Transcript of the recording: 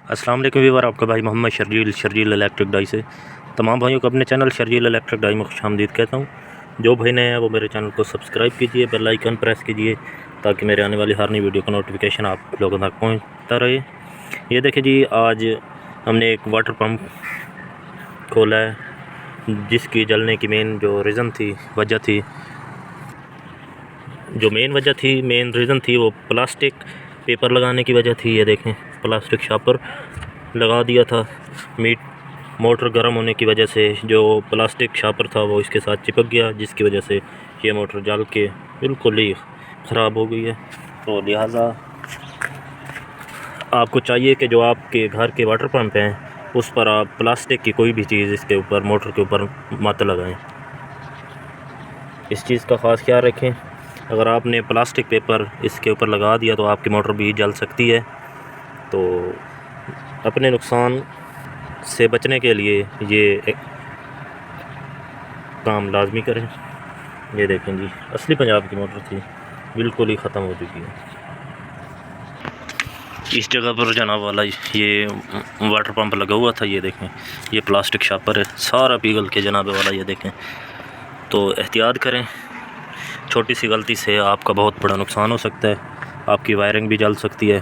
अस्सलाम वालेकुम व्यूअर, आपका भाई मोहम्मद शर्जील इलेक्ट्रिक डाई से तमाम भाइयों को अपने चैनल शर्जील इलेक्ट्रिक डाई में खुशामदीद कहता हूँ। जो भाई नए हैं वो मेरे चैनल को सब्सक्राइब कीजिए, बेल आइकन प्रेस कीजिए ताकि मेरे आने वाली हर नई वीडियो का नोटिफिकेशन आप लोगों तक पहुँचता रहे। ये देखिए जी, आज हमने एक वाटर पम्प खोला है जिसकी जलने की मेन रीज़न थी वो प्लास्टिक पेपर लगाने की वजह थी। ये देखें, प्लास्टिक शापर लगा दिया था। मोटर गर्म होने की वजह से जो प्लास्टिक शापर था वो इसके साथ चिपक गया, जिसकी वजह से ये मोटर जल के बिल्कुल ही ख़राब हो गई है। तो लिहाजा आपको चाहिए कि जो आपके घर के वाटर पंप हैं उस पर आप प्लास्टिक की कोई भी चीज़ इसके ऊपर, मोटर के ऊपर मत लगाएं। इस चीज़ का ख़ास ख्याल रखें। अगर आपने प्लास्टिक पेपर इसके ऊपर लगा दिया तो आपकी मोटर भी जल सकती है। तो अपने नुकसान से बचने के लिए ये काम लाजमी करें। ये देखें जी, असली पंजाब की मोटर थी, बिल्कुल ही ख़त्म हो चुकी है। इस जगह पर जनाब वाला ये वाटर पंप लगा हुआ था। ये देखें, ये प्लास्टिक शापर है, सारा पिघल के जनाब वाला। ये देखें, तो एहतियात करें, छोटी सी गलती से आपका बहुत बड़ा नुकसान हो सकता है। आपकी वायरिंग भी जल सकती है।